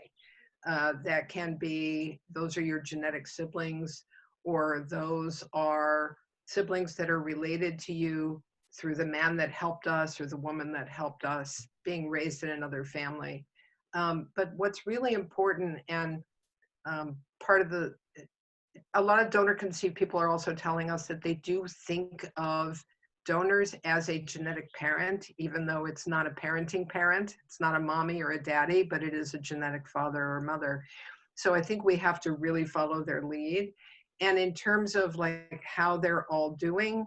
That can be, those are your genetic siblings, or those are siblings that are related to you through the man that helped us or the woman that helped us, being raised in another family. But what's really important, and part of a lot of donor conceived people are also telling us that they do think of donors as a genetic parent, even though it's not a parenting parent. It's not a mommy or a daddy, but it is a genetic father or mother. So I think we have to really follow their lead. And in terms of like how they're all doing,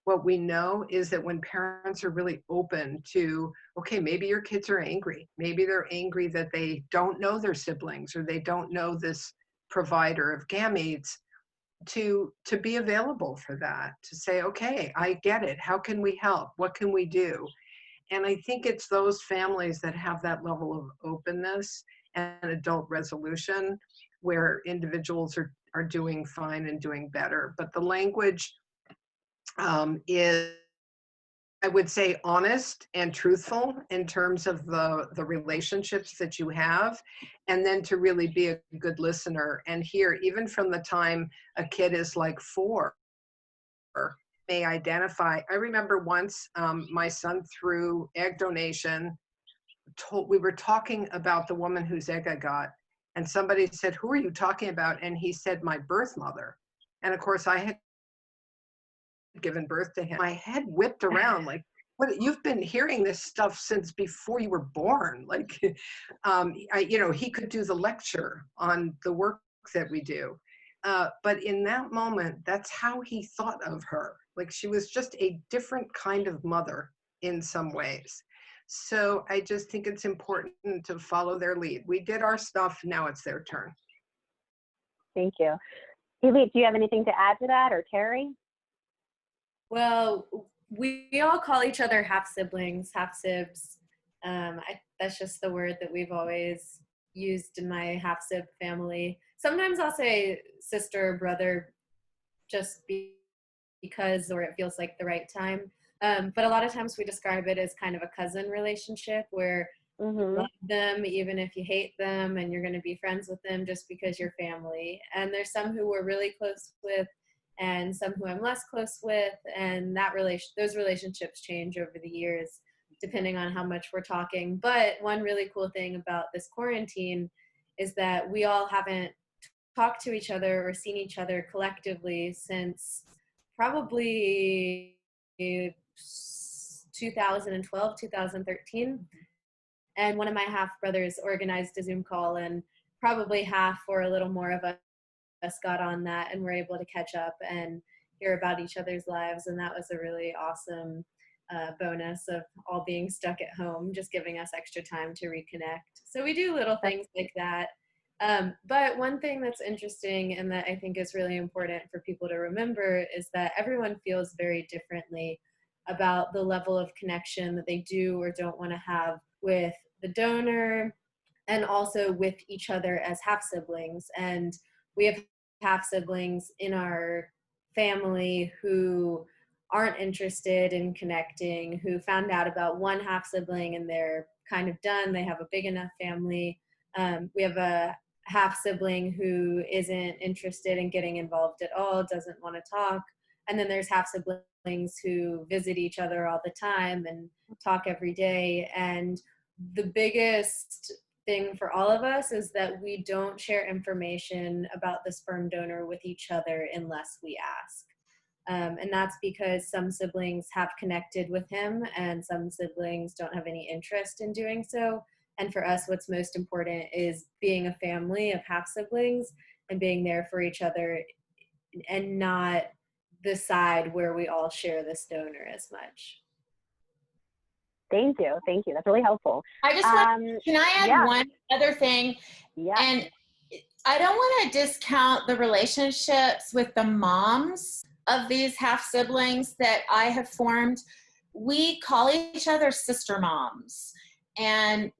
what we know is that when parents are really open to, okay, maybe your kids are angry. Maybe they're angry that they don't know their siblings, or they don't know this provider of gametes, to be available for that, to say, okay, I get it. How can we help? What can we do? And I think it's those families that have that level of openness and adult resolution where individuals are doing fine and doing better. But the language is, I would say, honest and truthful in terms of the relationships that you have, and then to really be a good listener and hear, even from the time a kid is like 4, may identify. I remember once my son, through egg donation, we were talking about the woman whose egg I got, and somebody said, "Who are you talking about?" And he said, "My birth mother." And of course, I had given birth to him. My head whipped around like, what, you've been hearing this stuff since before you were born. Like, he could do the lecture on the work that we do. But in that moment, that's how he thought of her. Like, she was just a different kind of mother in some ways. So I just think it's important to follow their lead. We did our stuff, now it's their turn. Thank you. Hilit, do you have anything to add to that, or Terri? Well, we all call each other half siblings, half sibs. That's just the word that we've always used in my half sib family. Sometimes I'll say sister or brother just because, or it feels like the right time. But a lot of times we describe it as kind of a cousin relationship where you love them even if you hate them, and you're going to be friends with them just because you're family. And there's some who we're really close with, and some who I'm less close with, and those relationships change over the years depending on how much we're talking. But one really cool thing about this quarantine is that we all haven't talked to each other or seen each other collectively since probably 2012, 2013. And one of my half brothers organized a Zoom call, and probably half or a little more of us got on that and were able to catch up and hear about each other's lives. And that was a really awesome bonus of all being stuck at home, just giving us extra time to reconnect. So we do little things like that. But one thing that's interesting and that I think is really important for people to remember is that everyone feels very differently about the level of connection that they do or don't want to have with the donor, and also with each other as half siblings. And we have half siblings in our family who aren't interested in connecting, who found out about one half sibling and they're kind of done. They have a big enough family. We have a half sibling who isn't interested in getting involved at all, doesn't want to talk. And then there's half siblings who visit each other all the time and talk every day. And the biggest thing for all of us is that we don't share information about the sperm donor with each other unless we ask. And that's because some siblings have connected with him and some siblings don't have any interest in doing so. And for us, what's most important is being a family of half siblings and being there for each other, and not the side where we all share this donor as much. Thank you. That's really helpful. I just want, can I add one other thing? Yeah. And I don't want to discount the relationships with the moms of these half siblings that I have formed, we call each other sister moms. And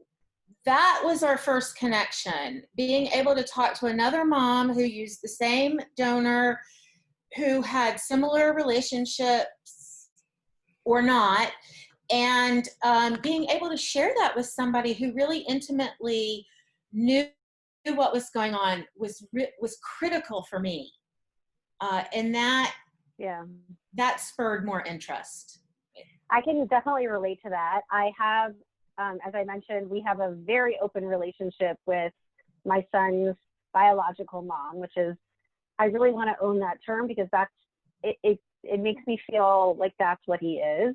that was our first connection, being able to talk to another mom who used the same donor, who had similar relationships or not, and being able to share that with somebody who really intimately knew what was going on was critical for me. And that spurred more interest. I can definitely relate to that. I have, as I mentioned, we have a very open relationship with my son's biological mom, which is, I really want to own that term because it makes me feel like that's what he is,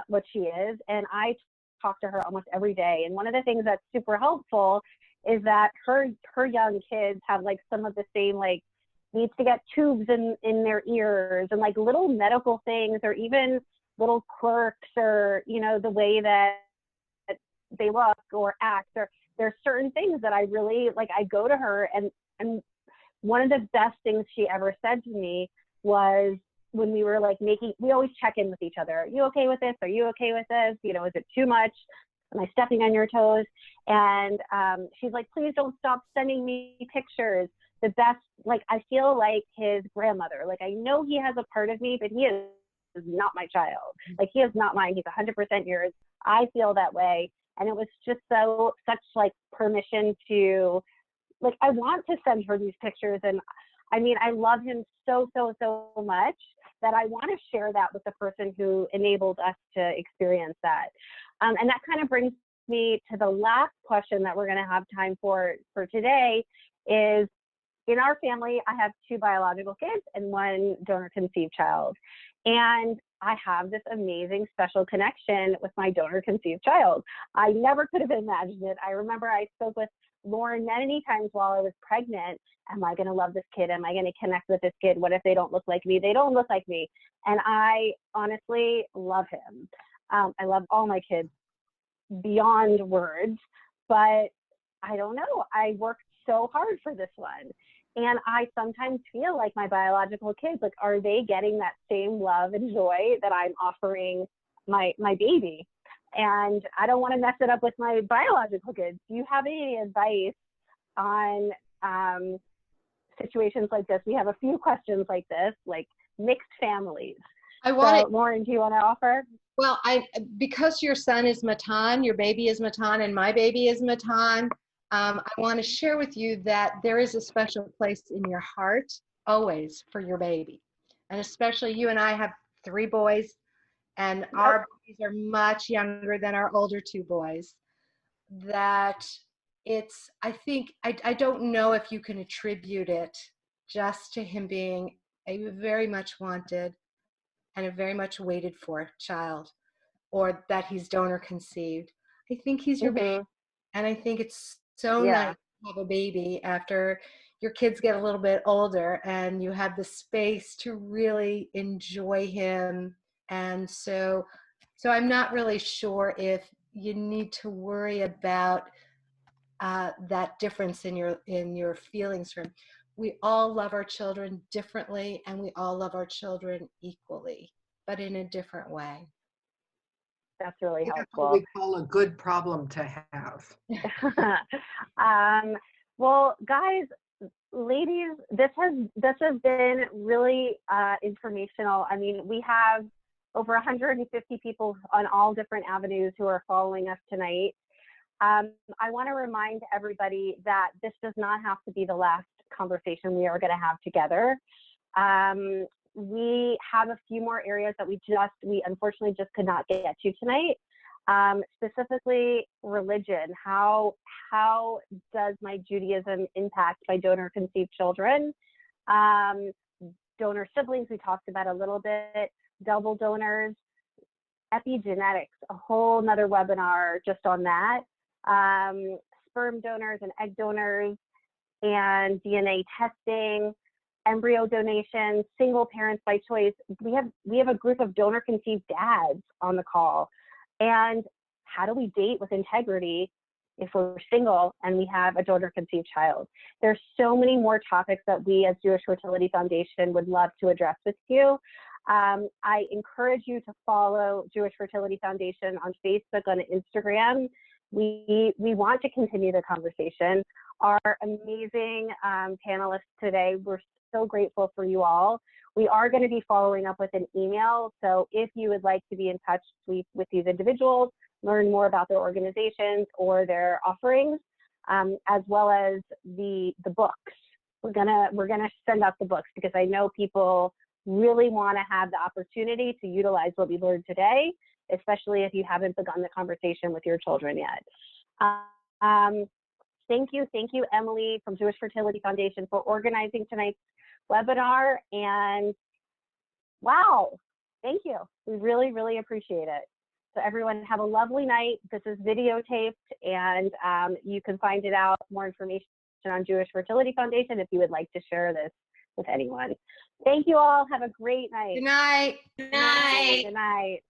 what she is. And I talk to her almost every day. And one of the things that's super helpful is that her young kids have like some of the same, like, needs to get tubes in their ears and like little medical things, or even little quirks, or, you know, the way that they look or act, or there's certain things that I really like. I go to her, and one of the best things she ever said to me was when we were like we always check in with each other. Are you okay with this? Are you okay with this? You know, is it too much? Am I stepping on your toes? And she's like, please don't stop sending me pictures. The best, like, I feel like his grandmother. Like, I know he has a part of me, but he is not my child. Like, he is not mine. He's 100% yours. I feel that way. And it was just such like permission to, like, I want to send her these pictures. And I mean, I love him so much that I want to share that with the person who enabled us to experience that. And that kind of brings me to the last question that we're going to have time for today is, in our family, I have 2 biological kids and 1 donor-conceived child. And I have this amazing special connection with my donor-conceived child. I never could have imagined it. I remember I spoke with Lauren many times while I was pregnant. Am I going to love this kid? Am I going to connect with this kid? What if they don't look like me? They don't look like me. And I honestly love him. I love all my kids beyond words, but I don't know. I worked so hard for this one. And I sometimes feel like my biological kids, like, are they getting that same love and joy that I'm offering my baby? And I don't want to mess it up with my biological kids. Do you have any advice on situations like this? We have a few questions like this, like mixed families. Lauren, do you want to offer? Well, because your son is Matan, your baby is Matan, and my baby is Matan, I want to share with you that there is a special place in your heart always for your baby. And especially you and I have 3 boys, and our babies are much younger than our older 2 boys. That I don't know if you can attribute it just to him being a very much wanted and a very much waited for child, or that he's donor conceived. I think he's your baby. And I think it's so nice to have a baby after your kids get a little bit older and you have the space to really enjoy him. And so I'm not really sure if you need to worry about that difference in your feelings for him. We all love our children differently, and we all love our children equally, but in a different way. That's really helpful. That's what we call a good problem to have. Well, guys, ladies, this has been really informational. I mean, we have over 150 people on all different avenues who are following us tonight. I want to remind everybody that this does not have to be the last conversation we are going to have together. We have a few more areas that we unfortunately just could not get to tonight. Specifically religion. How does my Judaism impact my donor conceived children? Donor siblings, we talked about a little bit, double donors, epigenetics, a whole nother webinar just on that. Sperm donors and egg donors and DNA testing, embryo donation, single parents by choice. We have a group of donor conceived dads on the call. And how do we date with integrity if we're single and we have a donor conceived child. There's so many more topics that we as Jewish Fertility Foundation would love to address with you. I encourage you to follow Jewish Fertility Foundation on Facebook, on Instagram. We want to continue the conversation. Our amazing panelists today, we're so grateful for you all. We are going to be following up with an email. So if you would like to be in touch with these individuals, learn more about their organizations or their offerings, as well as the books. We're gonna send out the books because I know people really want to have the opportunity to utilize what we learned today, especially if you haven't begun the conversation with your children yet. Thank you, Emily from Jewish Fertility Foundation for organizing tonight's webinar. And wow, thank you. We really, really appreciate it. So everyone have a lovely night. This is videotaped, and you can find it out, more information on Jewish Fertility Foundation if you would like to share this with anyone. Thank you all. Have a great night. Good night. Good night. Good night.